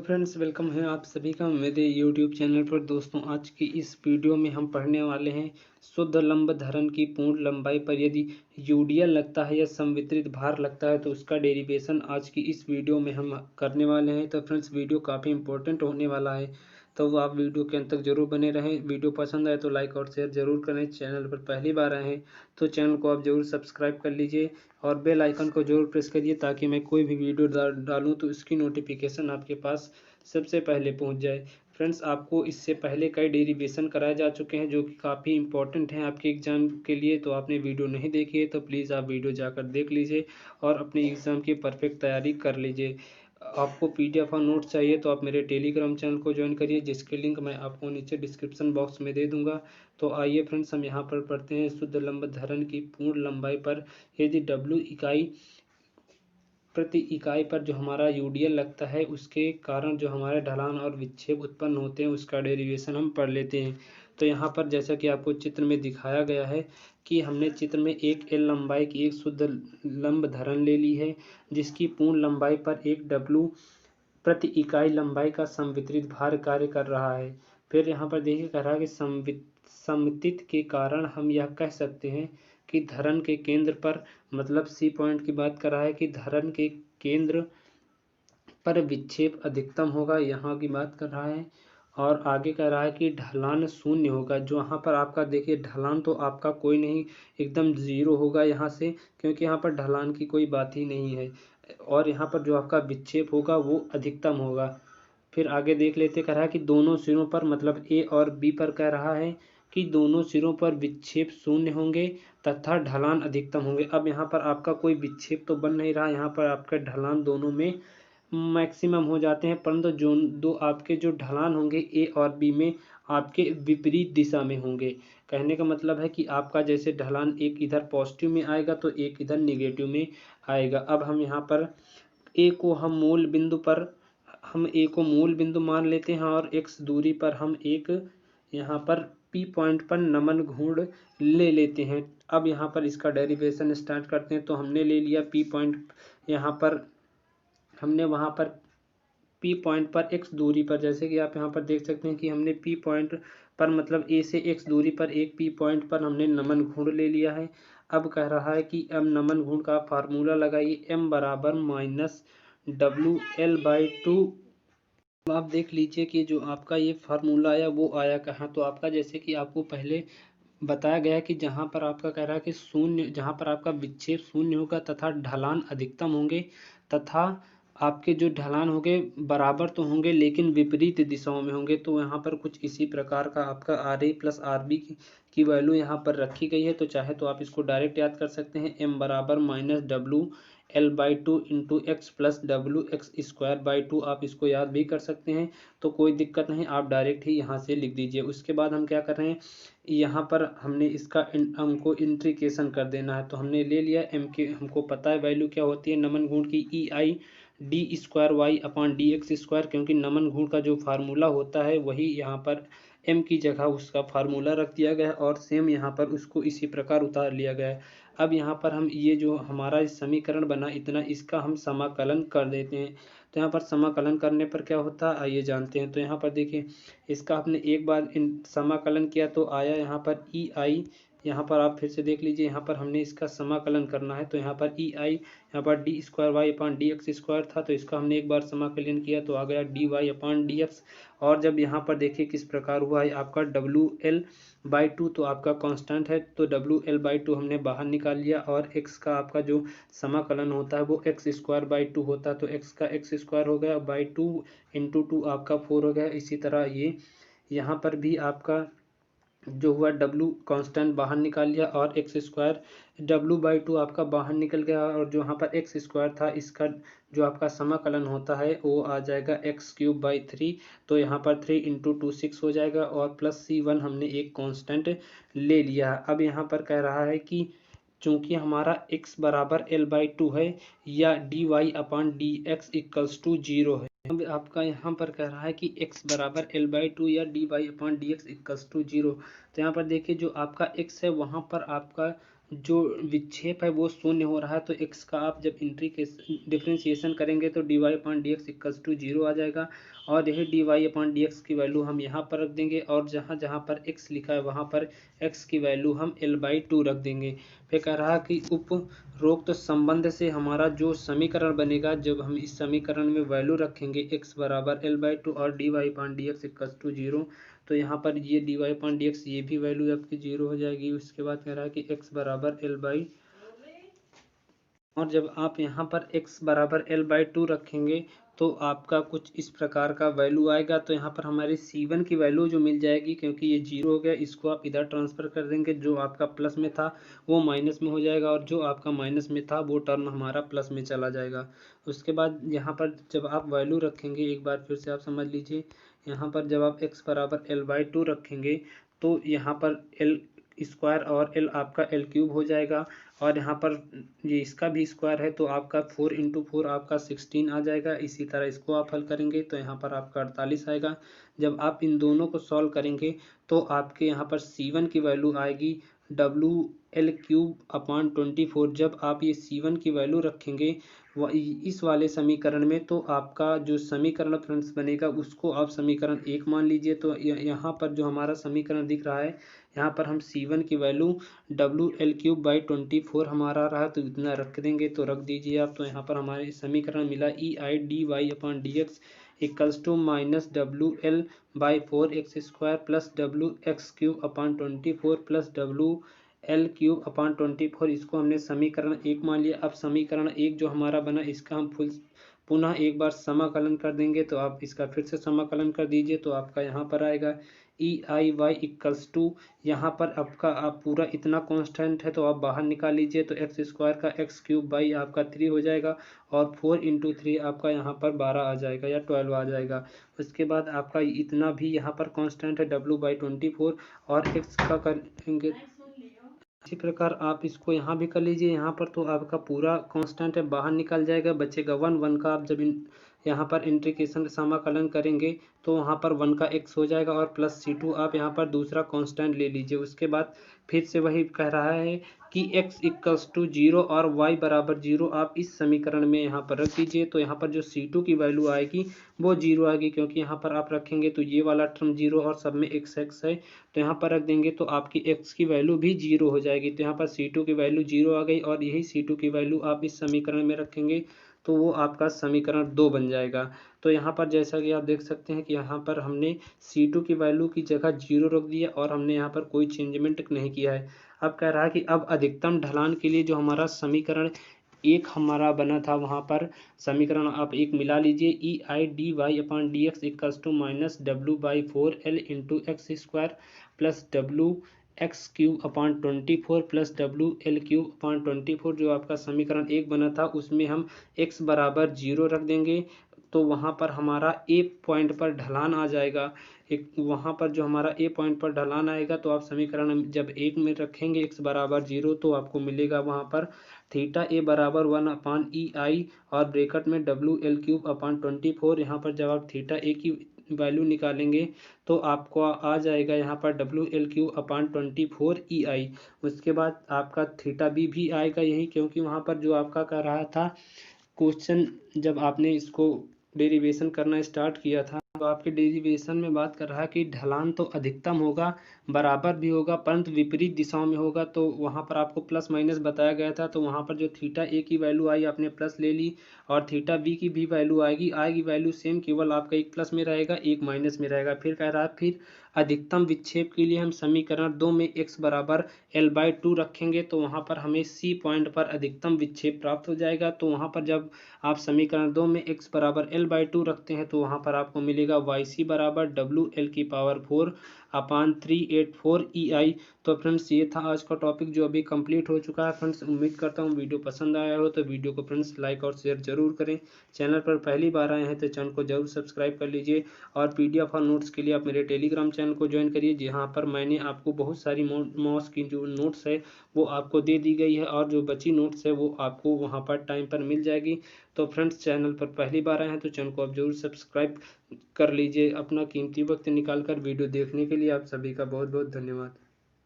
Friends, welcome है आप सभी का मेरे यूट्यूब चैनल पर। दोस्तों, आज की इस वीडियो में हम पढ़ने वाले हैं शुद्ध लंब धरण की पूर्ण लंबाई पर यदि यूडियल लगता है या संवितरित भार लगता है तो उसका डेरिवेशन आज की इस वीडियो में हम करने वाले हैं। तो फ्रेंड्स, वीडियो काफ़ी इंपॉर्टेंट होने वाला है, तो वो आप वीडियो के अंत तक जरूर बने रहें। वीडियो पसंद आए तो लाइक और शेयर जरूर करें। चैनल पर पहली बार आए हैं तो चैनल को आप जरूर सब्सक्राइब कर लीजिए और बेल आइकन को जरूर प्रेस करिए ताकि मैं कोई भी वीडियो डालूं तो इसकी नोटिफिकेशन आपके पास सबसे पहले पहुंच जाए। फ्रेंड्स, आपको इससे पहले कई डेरिवेशन कराए जा चुके हैं जो कि काफ़ी इंपॉर्टेंट हैं आपके एग्ज़ाम के लिए। तो आपने वीडियो नहीं देखी है तो प्लीज़ आप वीडियो जाकर देख लीजिए और अपने एग्ज़ाम की परफेक्ट तैयारी कर लीजिए। आपको पीडीएफ और नोट्स चाहिए तो आप मेरे टेलीग्राम चैनल को ज्वाइन करिए, जिसके लिंक मैं आपको नीचे डिस्क्रिप्शन बॉक्स में दे दूंगा। तो आइए फ्रेंड्स, हम यहाँ पर पढ़ते हैं शुद्ध लंब धरण की पूर्ण लंबाई पर यदि डब्ल्यू इकाई प्रति इकाई पर जो हमारा यूडीएल लगता है उसके कारण जो हमारे ढलान और विक्षेप उत्पन्न होते हैं उसका डेरिवेशन हम पढ़ लेते हैं। तो यहाँ पर जैसा कि आपको चित्र में दिखाया गया है कि हमने चित्र में एक एल लंबाई की एक शुद्ध लंब धरण ले ली है जिसकी पूर्ण लंबाई पर एक डब्ल्यू प्रति इकाई लंबाई का संवितरित भार कार्य कर रहा है। फिर यहाँ पर देखिए कह रहा है कि सममित के कारण हम यह कह सकते हैं कि धरण के केंद्र पर, मतलब सी पॉइंट की बात कर रहा है कि धरण के केंद्र पर विक्षेप अधिकतम होगा, यहाँ की बात कर रहा है। और आगे कह रहा है कि ढलान शून्य होगा। जो यहाँ पर आपका देखिए ढलान तो आपका कोई नहीं, एकदम जीरो होगा यहाँ से, क्योंकि यहाँ पर ढलान की कोई बात ही नहीं है। और यहाँ पर जो आपका विक्षेप होगा वो अधिकतम होगा। फिर आगे देख लेते, कह रहा है कि दोनों सिरों पर, मतलब ए और बी पर कह रहा है कि दोनों सिरों पर विक्षेप शून्य होंगे तथा ढलान अधिकतम होंगे। अब यहाँ पर आपका कोई विक्षेप तो बन नहीं रहा, यहाँ पर आपका ढलान दोनों में मैक्सिमम हो जाते हैं, परंतु जो दो आपके जो ढलान होंगे ए और बी में आपके विपरीत दिशा में होंगे। कहने का मतलब है कि आपका जैसे ढलान एक इधर पॉजिटिव में आएगा तो एक इधर निगेटिव में आएगा। अब हम यहाँ पर ए को हम मूल बिंदु मान लेते हैं और एक्स दूरी पर हम एक यहाँ पर पी पॉइंट पर नमन घूर्ण ले लेते हैं। अब यहाँ पर इसका डेरिवेशन स्टार्ट करते हैं। तो हमने ले लिया पी पॉइंट, यहाँ पर हमने वहाँ पर पी पॉइंट पर एक्स दूरी पर, जैसे कि आप यहाँ पर देख सकते हैं कि हमने पी पॉइंट पर, मतलब ए से एक्स दूरी पर एक पी पॉइंट पर हमने नमन घूर्ण ले लिया है। अब कह रहा है कि अब नमन घूर्ण का फार्मूला लगाइए, एम बराबर minus W L by to. आप देख लीजिए कि जो आपका ये फार्मूला आया वो आया कहाँ। तो आपका जैसे कि आपको पहले बताया गया है कि जहाँ पर आपका कह रहा है कि शून्य, जहाँ पर आपका विक्षेप शून्य होगा तथा ढलान अधिकतम होंगे तथा आपके जो ढलान होंगे बराबर तो होंगे लेकिन विपरीत दिशाओं में होंगे। तो यहाँ पर कुछ इसी प्रकार का आपका R A plus R B की वैल्यू यहाँ पर रखी गई है। तो चाहे तो आप इसको डायरेक्ट याद कर सकते हैं, एम बराबर minus W L by two into x plus W x square by two, आप इसको याद भी कर सकते हैं। तो कोई दिक्कत नहीं, आप डायरेक्ट ही यहाँ से लिख दीजिए। उसके बाद हम क्या कर रहे हैं, यहाँ पर हमने इसका हमको इंट्रीकेशन कर देना है। तो हमने ले लिया एम के, हमको पता है वैल्यू क्या होती है नमन घूर्ण की, E I d square y upon D x square, क्योंकि नमन घूर्ण का जो फार्मूला होता है वही यहाँ पर एम की जगह उसका फार्मूला रख दिया गया है और सेम यहाँ पर उसको इसी प्रकार उतार लिया गया है। अब यहाँ पर हम ये जो हमारा समीकरण बना इतना, इसका हम समाकलन कर देते हैं। तो यहाँ पर समाकलन करने पर क्या होता है आइए जानते हैं। तो यहाँ पर देखिए इसका आपने एक बार समाकलन किया तो आया यहाँ पर ई आई, यहाँ पर आप फिर से देख लीजिए, यहाँ पर हमने इसका समाकलन करना है। तो यहाँ पर ई आई, यहाँ पर D square Y upon D x square था तो इसका हमने एक बार समाकलन किया तो आ गया D Y upon D x. और जब यहाँ पर देखिए किस प्रकार हुआ है आपका डब्ल्यू एल बाई टू, तो आपका कांस्टेंट है तो डब्ल्यू एल बाई टू हमने बाहर निकाल लिया और एक्स का आपका जो समाकलन होता है वो एक्स स्क्वायर बाई टू होता है। तो एक्स का एक्स स्क्वायर हो गया बाई टू इंटू टू आपका 4 हो गया। इसी तरह ये यहाँ पर भी आपका जो हुआ डब्लू कांस्टेंट बाहर निकाल लिया और x square W by two आपका बाहर निकल गया और जो यहाँ पर एक्स स्क्वायर था इसका जो आपका समाकलन होता है वो आ जाएगा एक्स क्यूब बाई थ्री। तो यहाँ पर 3 इंटू टू 6 हो जाएगा और प्लस C1 हमने एक कांस्टेंट ले लिया। अब यहाँ पर कह रहा है कि चूंकि हमारा x बराबर एल बाई टू है या D Y upon D x equals to 0 है। अब आपका यहाँ पर कह रहा है कि x बराबर एल बाई टू या D Y upon D x equals to 0। तो यहाँ पर देखिए जो आपका x है वहाँ पर आपका जो विक्षेप है वो शून्य हो रहा है, तो x का आप जब डिफ्रेंशिएशन करेंगे तो dy upon D x equals to zero आ जाएगा। और यही dy अपॉन डी एक्स की वैल्यू हम यहाँ पर रख देंगे, और जहाँ जहाँ पर x लिखा है वहाँ पर x की वैल्यू हम l/2 रख देंगे। फिर कह रहा कि उपरोक्त संबंध से हमारा जो समीकरण बनेगा, जब हम इस समीकरण में वैल्यू रखेंगे x बराबर l/2 और dy upon D x equals to zero, तो यहाँ पर ये dy अपॉन डी एक्स ये भी वैल्यू आपकी जीरो हो जाएगी। उसके बाद कह रहा है कि x बराबर l/, और जब आप यहाँ पर x बराबर l/2 रखेंगे तो आपका कुछ इस प्रकार का वैल्यू आएगा। तो यहाँ पर हमारी c1 की वैल्यू जो मिल जाएगी, क्योंकि ये जीरो हो गया, इसको आप इधर ट्रांसफ़र कर देंगे, जो आपका प्लस में था वो माइनस में हो जाएगा, और जो आपका माइनस में था वो टर्म हमारा प्लस में चला जाएगा। उसके बाद यहाँ पर जब आप वैल्यू रखेंगे, एक बार फिर से आप समझ लीजिए, यहाँ पर जब आप x बराबर l/2 रखेंगे तो यहाँ पर l स्क्वायर और l आपका l³ हो जाएगा, और यहाँ पर ये इसका भी स्क्वायर है तो आपका 4 इंटू 4 आपका 16 आ जाएगा। इसी तरह इसको आप हल करेंगे तो यहाँ पर आपका 48 आएगा। जब आप इन दोनों को सॉल्व करेंगे तो आपके यहाँ पर c1 की वैल्यू आएगी WL³ अपॉन 24। जब आप ये c1 की वैल्यू रखेंगे इस वाले समीकरण में, तो आपका जो समीकरण फ्रेंड्स बनेगा उसको आप समीकरण 1 मान लीजिए। तो यहाँ पर जो हमारा समीकरण दिख रहा है, यहाँ पर हम c1 की वैल्यू WL³/24 हमारा रहा, तो इतना रख देंगे, तो रख दीजिए आप। तो यहाँ पर हमारे समीकरण मिला EI upon D x equals to minus WL/4x² plus WX³ upon 24 plus WL³ upon 24। इसको हमने समीकरण 1 मान लिया। अब समीकरण 1 जो हमारा बना, इसका हम पुनः एक बार समाकलन कर देंगे। तो आप इसका फिर से समाकलन कर दीजिए, तो आपका यहाँ पर आएगा EIY इक्वल्स टू, यहाँ पर आपका आप पूरा इतना कांस्टेंट है तो आप बाहर निकाल लीजिए, तो x² का x³ आपका 3 हो जाएगा, और 4 इंटू 3 आपका यहाँ पर 12 आ जाएगा या 12 आ जाएगा। उसके बाद आपका इतना भी यहाँ पर कांस्टेंट है W/24, और x का करेंगे इसी प्रकार आप इसको यहाँ भी कर लीजिए। यहाँ पर तो आपका पूरा कांस्टेंट है, बाहर निकल जाएगा, बचेगा 1 का। आप जब यहाँ पर इंटीग्रेशन समाकलन करेंगे तो वहाँ पर 1 का x हो जाएगा, और प्लस c2 आप यहाँ पर दूसरा कांस्टेंट ले लीजिए। उसके बाद फिर से वही कह रहा है कि x इक्वल्स टू 0 और y बराबर 0 आप इस समीकरण में यहाँ पर रख दीजिए। तो यहाँ पर जो c2 की वैल्यू आएगी वो 0 आएगी, क्योंकि यहाँ पर आप रखेंगे तो ये वाला टर्म 0 और सब में x है, तो यहाँ पर रख देंगे तो आपकी x की वैल्यू भी 0 हो जाएगी। तो यहाँ पर c2 की वैल्यू 0 आ गई, और यही c2 की वैल्यू आप इस समीकरण में रखेंगे तो वो आपका समीकरण 2 बन जाएगा। तो यहाँ पर जैसा कि आप देख सकते हैं कि यहाँ पर हमने c2 की वैल्यू की जगह 0 रख दिया, और हमने यहाँ पर कोई चेंजमेंट नहीं किया है। अब कह रहा है कि अब अधिकतम ढलान के लिए जो हमारा समीकरण 1 हमारा बना था, वहाँ पर समीकरण आप 1 मिला लीजिए। EI/dy upon D x equals to minus W/4L into x² plus WX³ upon 24 plus WL³ upon 24, जो आपका समीकरण 1 बना था उसमें हम x बराबर 0 रख देंगे, तो वहाँ पर हमारा ए पॉइंट पर ढलान आ जाएगा। एक वहाँ पर जो हमारा ए पॉइंट पर ढलान आएगा, तो आप समीकरण जब 1 में रखेंगे x बराबर 0, तो आपको मिलेगा वहाँ पर थीटा ए बराबर 1/EI और ब्रैकेट में WL³ अपॉन 24। यहाँ पर जब आप थीटा ए की वैल्यू निकालेंगे तो आपको आ जाएगा यहाँ पर WL³ अपॉन 24 EI। उसके बाद आपका थीटा बी भी आएगा यही, क्योंकि वहाँ पर जो आपका कर रहा था क्वेश्चन, जब आपने इसको डेरिवेशन करना स्टार्ट किया था, तो आपके डेरिवेशन में बात कर रहा है कि ढलान तो अधिकतम होगा, बराबर भी होगा, परंतु विपरीत दिशाओं में होगा। तो वहाँ पर आपको प्लस माइनस बताया गया था, तो वहाँ पर जो थीटा ए की वैल्यू आई आपने प्लस ले ली, और थीटा बी की भी वैल्यू आएगी वैल्यू सेम, केवल आपका एक प्लस में रहेगा एक माइनस में रहेगा। फिर कह रहा है फिर अधिकतम विक्षेप के लिए हम समीकरण 2 में x बराबर l/2 रखेंगे, तो वहाँ पर हमें c पॉइंट पर अधिकतम विक्षेप प्राप्त हो जाएगा। तो वहाँ पर जब आप समीकरण 2 में x बराबर l/2 रखते हैं तो वहाँ पर आपको मिलेगा yc बराबर WL⁴ अपान 384 EI। तो फ्रेंड्स ये था आज का टॉपिक जो अभी कंप्लीट हो चुका है। फ्रेंड्स उम्मीद करता हूँ वीडियो पसंद आया हो, तो वीडियो को फ्रेंड्स लाइक और शेयर जरूर करें। चैनल पर पहली बार आए हैं तो चैनल को जरूर सब्सक्राइब कर लीजिए, और PDF और नोट्स के लिए आप मेरे टेलीग्राम चैनल को ज्वाइन करिए, जहाँ पर मैंने आपको बहुत सारी मॉस की जो नोट्स है वो आपको दे दी गई है, और जो बची नोट्स है वो आपको वहाँ पर टाइम पर मिल जाएगी। तो फ्रेंड्स चैनल पर पहली बार आए हैं तो चैनल को आप जरूर सब्सक्राइब कर लीजिए। अपना कीमती वक्त निकाल कर वीडियो देखने के लिए आप सभी का बहुत बहुत धन्यवाद।